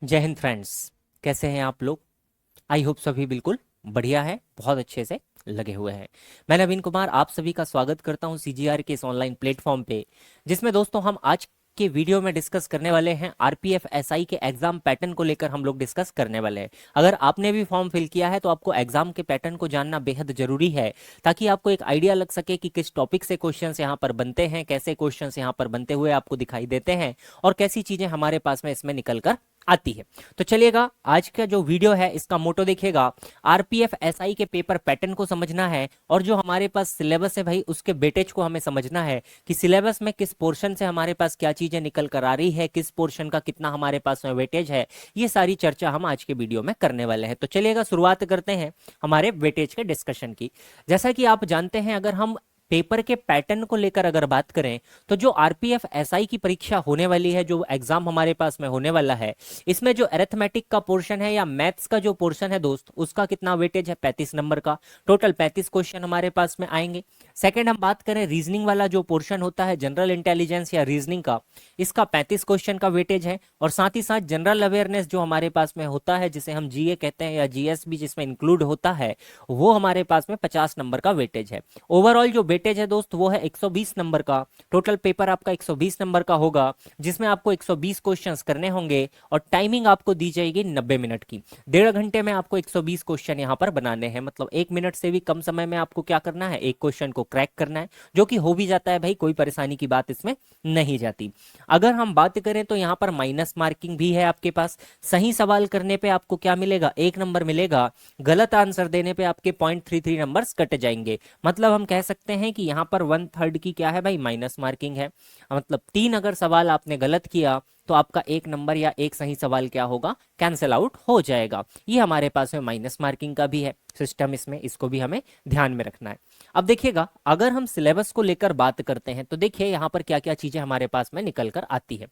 जय हिंद फ्रेंड्स। कैसे हैं आप लोग? आई होप सभी बिल्कुल बढ़िया है, बहुत अच्छे से लगे हुए हैं। मैं नवीन कुमार आप सभी का स्वागत करता हूं सीजीआर के इस ऑनलाइन प्लेटफॉर्म पे, जिसमें दोस्तों हम आज के वीडियो में डिस्कस करने वाले हैं आरपीएफ एसआई के एग्जाम पैटर्न को लेकर हम लोग डिस्कस करने वाले हैं। अगर आपने भी फॉर्म फिल किया है तो आपको एग्जाम के पैटर्न को जानना बेहद जरूरी है, ताकि आपको एक आइडिया लग सके कि किस टॉपिक से क्वेश्चंस यहाँ पर बनते हैं, कैसे क्वेश्चंस यहाँ पर बनते हुए आपको दिखाई देते हैं और कैसी चीजें हमारे पास में इसमें निकल कर आती है। तो चलिएगा, आज का जो वीडियो है इसका मोटो देखिएगा, आरपीएफ एसआई के पेपर पैटर्न को समझना है और जो हमारे पास सिलेबस है भाई उसके वेटेज को हमें समझना है कि सिलेबस में किस पोर्शन से हमारे पास क्या चीजें निकल कर आ रही है, किस पोर्शन का कितना हमारे पास में वेटेज है। ये सारी चर्चा हम आज के वीडियो में करने वाले हैं। तो चलिएगा, शुरुआत करते हैं हमारे वेटेज के डिस्कशन की। जैसा कि आप जानते हैं, अगर हम पेपर के पैटर्न को लेकर अगर बात करें तो जो आरपीएफ एसआई की परीक्षा होने वाली है, जो एग्जाम हमारे पास में होने वाला है, इसमें जो अरिथमेटिक का पोर्शन है या मैथ्स का जो पोर्शन है दोस्त, उसका कितना वेटेज है? 35 नंबर का। टोटल 35 क्वेश्चन हमारे पास में आएंगे। सेकंड हम बात करें रीजनिंग वाला जो पोर्शन होता है, जनरल इंटेलिजेंस या रीजनिंग का, इसका 35 क्वेश्चन का वेटेज है। और साथ ही साथ जनरल अवेयरनेस जो हमारे पास में होता है, जिसे हम जीए कहते हैं या जीएस भी जिसमें इंक्लूड होता है, वो हमारे पास में 50 नंबर का वेटेज है। ओवरऑल जो वेटेज है दोस्त वो है 120 नंबर का। टोटल पेपर आपका 120 नंबर का होगा, जिसमें आपको 120 क्वेश्चंस करने होंगे और टाइमिंग आपको दी जाएगी 90 मिनट की। 1.5 घंटे में आपको 120 क्वेश्चन यहाँ पर बनाने हैं, मतलब 1 मिनट से भी कम समय में आपको क्या करना है, एक क्वेश्चन को क्रैक करना है, जो कि हो भी जाता है भाई, कोई परेशानी की बात इसमें नहीं जाती। अगर हम बात करें तो यहाँ पर माइनस मार्किंग भी है आपके पास। सही सवाल करने पे आपको क्या मिलेगा? 1 नंबर मिलेगा। गलत आंसर देने पे आपके 0.33 नंबर कट जाएंगे। मतलब हम कह सकते हैं कि यहाँ पर 1/3 की क्या है भाई, माइनस मार्किंग है। मतलब 3 अगर सवाल आपने गलत किया तो आपका 1 नंबर या एक सही सवाल क्या होगा, कैंसिल आउट हो जाएगा। ये हमारे पास में माइनस मार्किंग का भी है सिस्टम इसमें, इसको भी हमें ध्यान में रखना है। अब देखिएगा, अगर हम सिलेबस को लेकर बात करते हैं तो देखिए यहाँ पर क्या क्या चीजें हमारे पास में निकल कर आती है।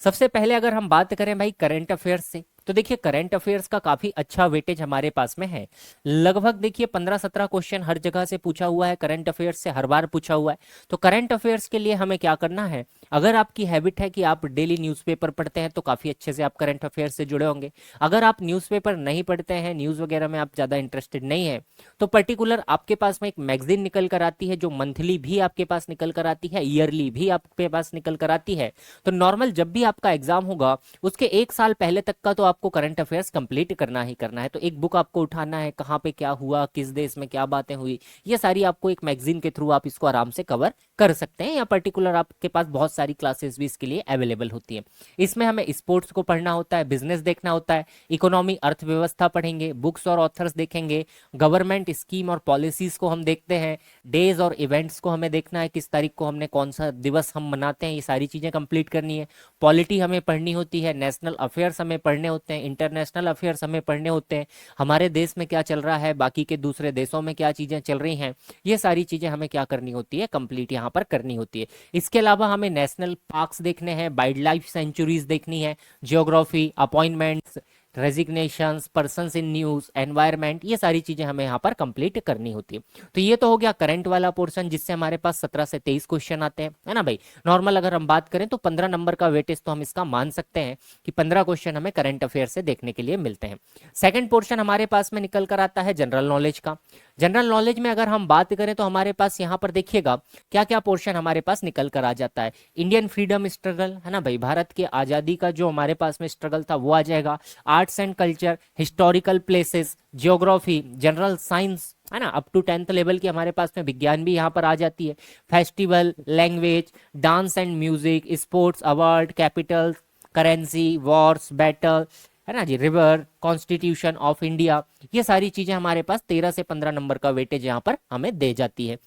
सबसे पहले अगर हम बात करें भाई करंट अफेयर्स से, तो देखिए करंट अफेयर्स का काफी अच्छा वेटेज हमारे पास में है। लगभग देखिए 15-17 क्वेश्चन हर जगह से पूछा हुआ है, करंट अफेयर्स से हर बार पूछा हुआ है। तो करंट अफेयर्स के लिए हमें क्या करना है, अगर आपकी हैबिट है कि आप डेली न्यूज़पेपर पढ़ते हैं तो काफी अच्छे से आप करंट अफेयर्स से जुड़े होंगे। अगर आप न्यूज़पेपर नहीं पढ़ते हैं, न्यूज़ वगैरह में आप ज्यादा इंटरेस्टेड नहीं है, तो पर्टिकुलर आपके पास में एक मैगजीन निकल कर आती है, जो मंथली भी आपके पास निकल कर आती है, ईयरली भी आपके पास निकल कर आती है। तो नॉर्मल जब भी आपका एग्जाम होगा उसके 1 साल पहले तक का तो आपको करंट अफेयर्स कंप्लीट करना ही करना है। तो एक बुक आपको उठाना है, कहाँ पे क्या हुआ, किस देश में क्या बातें हुई, ये सारी आपको एक मैगजीन के थ्रू आप इसको आराम से कवर कर सकते हैं। या पर्टिकुलर आपके पास बहुत सारी क्लासेस भी इसके लिए अवेलेबल होती है। इसमें हमें स्पोर्ट्स को पढ़ना होता है, बिजनेस देखना होता है, इकोनॉमी अर्थव्यवस्था पढ़ेंगे, बुक्स और ऑथर्स देखेंगे, गवर्नमेंट स्कीम और पॉलिसीज को हम देखते हैं, डेज और इवेंट्स को हमें देखना है, किस तारीख को हमने कौन सा दिवस हम मनाते हैं, ये सारी चीजें कंप्लीट करनी है। पॉलिटी हमें पढ़नी होती है, नेशनल अफेयर्स हमें पढ़ने होते हैं, इंटरनेशनल अफेयर्स हमें पढ़ने होते हैं, हमारे देश में क्या चल रहा है, बाकी के दूसरे देशों में क्या चीजें चल रही हैं, ये सारी चीजें हमें क्या करनी होती है, कंप्लीट यहाँ पर करनी होती है। इसके अलावा हमें नेशनल पार्क्स देखने हैं, वाइल्ड लाइफ सेंचुरीज देखनी है, geography, appointments, resignations, persons in news, environment, ये सारी चीजें हमें यहाँ पर कंप्लीट करनी होती है। तो ये तो हो गया करंट वाला पोर्शन, जिससे हमारे पास 17 से 23 क्वेश्चन आते हैं, है ना भाई। नॉर्मल अगर हम बात करें तो 15 नंबर का वेटेज तो हम इसका मान सकते हैं कि 15 क्वेश्चन हमें करंट अफेयर से देखने के लिए मिलते हैं। सेकंड पोर्शन हमारे पास में निकल कर आता है जनरल नॉलेज का। जनरल नॉलेज में अगर हम बात करें तो हमारे पास यहाँ पर देखिएगा क्या क्या पोर्शन हमारे पास निकल कर आ जाता है। इंडियन फ्रीडम स्ट्रगल, है ना भाई, भारत की आजादी का जो हमारे पास में स्ट्रगल था वो आ जाएगा। Arts and culture, historical places, geography, general science, है ना, अप टू 10th लेवल की हमारे पास में विज्ञान भी यहाँ पर आ जाती है। Festival, language, dance and music, sports, award, capital, currency, Wars, battle, है ना जी, रिवर, कॉन्स्टिट्यूशन ऑफ इंडिया, ये सारी चीजें हमारे पास 13 से 15 नंबर का वेटेज यहाँ पर हमें दे जाती है।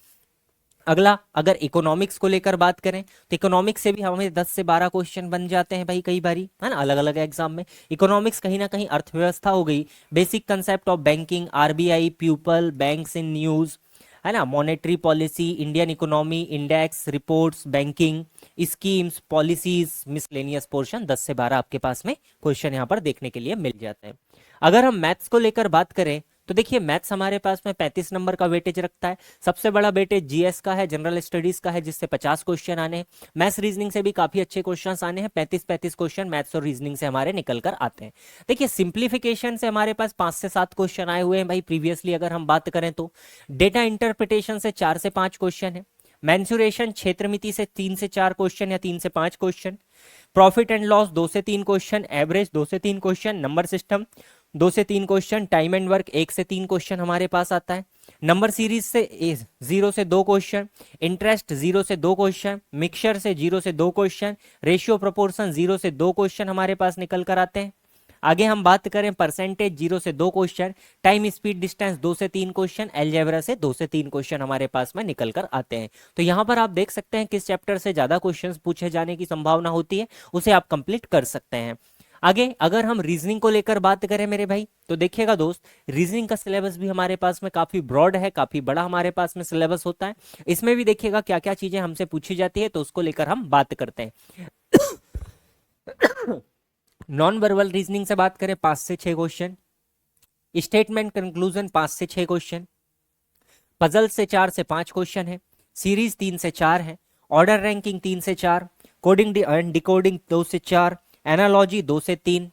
अगला अगर इकोनॉमिक्स को लेकर बात करें तो इकोनॉमिक्स से भी हमें 10 से 12 क्वेश्चन बन जाते हैं भाई, कई बारी, है ना, अलग अलग एग्जाम में। इकोनॉमिक्स कहीं ना कहीं अर्थव्यवस्था हो गई, basic concept of banking, RBI, people, banks in news, है ना, monetary policy, Indian economy, index, reports, banking, schemes, policies, miscellaneous portion, 10 से 12 आपके पास में क्वेश्चन यहाँ पर देखने के लिए मिल जाते हैं। अगर हम मैथ्स को लेकर बात करें तो देखिए मैथ्स हमारे पास में 35 नंबर का वेटेज रखता है। सबसे बड़ा वेटेज जीएस का है, जनरल स्टडीज का है, जिससे 50 क्वेश्चन आने हैं। मैथ्स रीजनिंग से भी काफी अच्छे क्वेश्चंस आने हैं, 35-35 क्वेश्चन मैथ्स और रीजनिंग से हमारे निकल कर आते हैं। देखिए सिंप्लीफिकेशन से हमारे पास 5 से 7 क्वेश्चन आए हुए हैं भाई प्रीवियसली अगर हम बात करें तो। डेटा इंटरप्रिटेशन से 4 से 5 क्वेश्चन है। मैंसुरेशन क्षेत्र मिति से 3 से 4 क्वेश्चन या 3 से 5 क्वेश्चन। प्रॉफिट एंड लॉस 2 से 3 क्वेश्चन। एवरेज 2 से 3 क्वेश्चन। नंबर सिस्टम 2 से 3 क्वेश्चन। टाइम एंड वर्क 1 से 3 क्वेश्चन हमारे पास आता है। नंबर सीरीज से 0 से 2 क्वेश्चन। इंटरेस्ट 0 से 2 क्वेश्चन। मिक्सचर से 0 से 2 क्वेश्चन। रेशियो प्रोपोर्शन 0 से 2 क्वेश्चन हमारे पास निकल कर आते हैं। आगे हम बात करें परसेंटेज 0 से 2 क्वेश्चन। टाइम स्पीड डिस्टेंस 2 से 3 क्वेश्चन। अलजेब्रा से 2 से 3 क्वेश्चन हमारे पास में निकल कर आते हैं। तो यहां पर आप देख सकते हैं किस चैप्टर से ज्यादा क्वेश्चंस पूछे जाने की संभावना होती है, उसे आप कंप्लीट कर सकते हैं। आगे अगर हम रीजनिंग को लेकर बात करें मेरे भाई, तो देखिएगा दोस्त, रीजनिंग का सिलेबस भी हमारे पास में काफी ब्रॉड है, काफी बड़ा हमारे पास में सिलेबस होता है। इसमें भी देखिएगा क्या क्या चीजें हमसे पूछी जाती है, तो उसको लेकर हम बात करते हैं। नॉन वर्बल रीजनिंग से बात करें 5 से 6 क्वेश्चन। स्टेटमेंट कंक्लूजन 5 से 6 क्वेश्चन। पजल से 4 से 5 क्वेश्चन है। सीरीज 3 से 4 है। ऑर्डर रैंकिंग 3 से 4। कोडिंग एंड डिकोडिंग 2 से 4। एनालॉजी 2 से 3।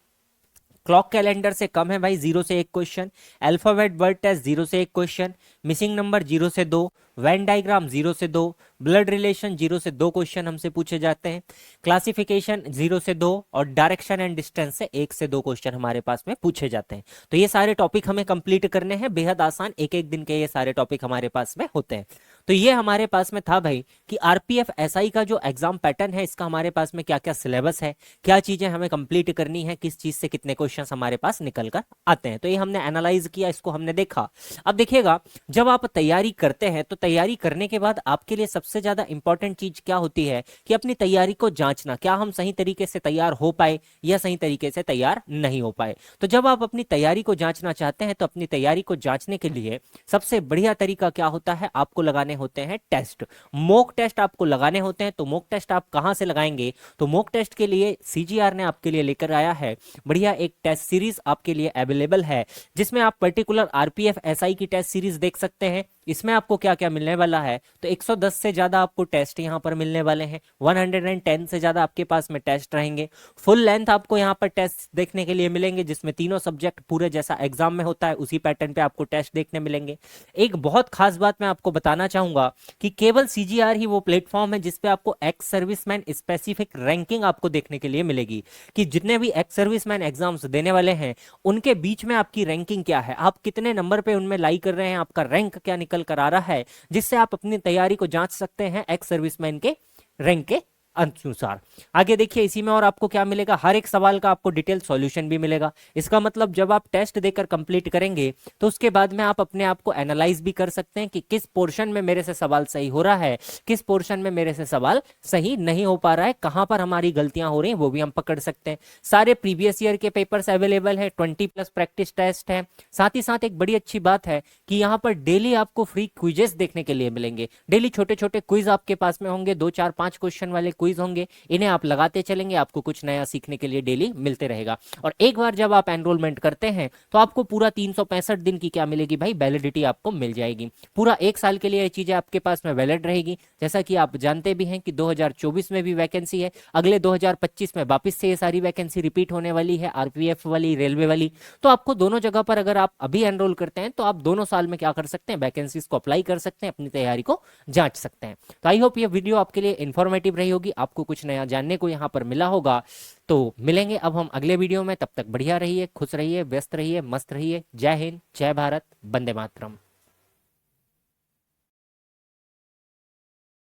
क्लॉक कैलेंडर से कम है भाई, 0 से 1 क्वेश्चन। अल्फाबेट वर्ड टेस्ट 0 से 1 क्वेश्चन। मिसिंग नंबर 0 से 2। वेन डायग्राम 0 से 2। ब्लड रिलेशन 0 से 2 क्वेश्चन हमसे पूछे जाते हैं। क्लासिफिकेशन 0 से 2 और डायरेक्शन एंड डिस्टेंस से 1 से 2 क्वेश्चन हमारे पास में पूछे जाते हैं। तो ये सारे टॉपिक हमें कंप्लीट करने हैं, बेहद आसान, एक एक दिन के ये सारे टॉपिक हमारे पास में होते हैं। तो ये हमारे पास में था भाई कि आरपीएफ एसआई का जो एग्जाम पैटर्न है, इसका हमारे पास में क्या क्या सिलेबस है, क्या चीजें हमें कंप्लीट करनी है, किस चीज से कितने क्वेश्चंस हमारे पास निकल कर आते हैं। तो ये हमने एनालाइज किया, इसको हमने देखा। अब देखिएगा, जब आप तैयारी करते हैं तो तैयारी करने के बाद आपके लिए सबसे ज्यादा इंपॉर्टेंट चीज क्या होती है कि अपनी तैयारी को जांचना, क्या हम सही तरीके से तैयार हो पाए या सही तरीके से तैयार नहीं हो पाए। तो जब आप अपनी तैयारी को जांचना चाहते हैं तो अपनी तैयारी को जांचने के लिए सबसे बढ़िया तरीका क्या होता है, आपको लगाने होते हैं टेस्ट। मॉक टेस्ट आपको लगाने होते हैं। तो मॉक टेस्ट आप कहां से लगाएंगे, तो मॉक टेस्ट के लिए सीजीआर ने आपके लिए लेकर आया है बढ़िया एक टेस्ट सीरीज आपके लिए अवेलेबल है, जिसमें आप पर्टिकुलर आरपीएफ एसआई की टेस्ट सीरीज देख सकते हैं। इसमें आपको क्या क्या मिलने वाला है, तो 110 से ज्यादा आपको टेस्ट यहां पर मिलने वाले हैं। 110 से ज्यादा आपके पास में टेस्ट रहेंगे। फुल लेंथ आपको यहां पर टेस्ट देखने के लिए मिलेंगे, जिसमें तीनों सब्जेक्ट पूरे जैसा एग्जाम में होता है उसी पैटर्न पे आपको टेस्ट देखने मिलेंगे। एक बहुत खास बात मैं आपको बताना चाहूंगा कि केवल सीजीआर ही वो प्लेटफॉर्म है जिसपे आपको एक्स सर्विसमैन स्पेसिफिक रैंकिंग आपको देखने के लिए मिलेगी, कि जितने भी एक्स सर्विसमैन एग्जाम्स देने वाले हैं उनके बीच में आपकी रैंकिंग क्या है, आप कितने नंबर पे उनमें लाई कर रहे हैं, आपका रैंक क्या निकल कर आ रहा है, जिससे आप अपनी तैयारी को जांच सकते हैं एक्स सर्विसमैन के रैंक के अनुसार। आगे देखिए, इसी में और आपको क्या मिलेगा, हर एक सवाल का आपको डिटेल सॉल्यूशन भी मिलेगा। इसका मतलब जब आप टेस्ट देकर कंप्लीट करेंगे तो उसके बाद में आप अपने आप को एनालाइज भी कर सकते हैं कि किस पोर्शन में मेरे से सवाल सही हो रहा है, किस पोर्शन में मेरे से सवाल सही नहीं हो पा रहा है, कहां पर हमारी गलतियां हो रही हैं वो भी हम पकड़ सकते हैं। सारे प्रीवियस ईयर के पेपर्स अवेलेबल है, 20+ प्रैक्टिस टेस्ट है। साथ ही साथ एक बड़ी अच्छी बात है कि यहाँ पर डेली आपको फ्री क्विजेस देखने के लिए मिलेंगे। डेली छोटे छोटे क्विज आपके पास में होंगे, 2 4 5 क्वेश्चन वाले क्विज होंगे। इन्हें आप लगाते चलेंगे, आपको कुछ नया सीखने के लिए डेली मिलते रहेगा। और एक बार जब आप एनरोलमेंट करते हैं तो आपको पूरा 365 दिन की क्या मिलेगी भाई, वैलिडिटी आपको मिल जाएगी। पूरा 1 साल के लिए ये चीजें आपके पास में वैलिड रहेगी। जैसा कि आप जानते भी हैं कि 2024 में भी वैकेंसी है, अगले 2025 में वापस से ये सारी वैकेंसी रिपीट होने वाली है, आरपीएफ वाली, रेलवे वाली। तो आपको दोनों जगह पर अगर आप अभी एनरोल करते हैं तो आप दोनों साल में क्या कर सकते हैं, वैकेंसीज को अप्लाई कर सकते हैं, अपनी तैयारी को जांच सकते हैं। तो आई होप ये वीडियो आपके लिए इंफॉर्मेटिव रही होगी, आपको कुछ नया जानने को यहाँ पर मिला होगा। तो मिलेंगे अब हम अगले वीडियो में, तब तक बढ़िया रहिए, खुश रहिए, व्यस्त रहिए, मस्त रहिए। जय हिंद, जय भारत, वंदे मातरम।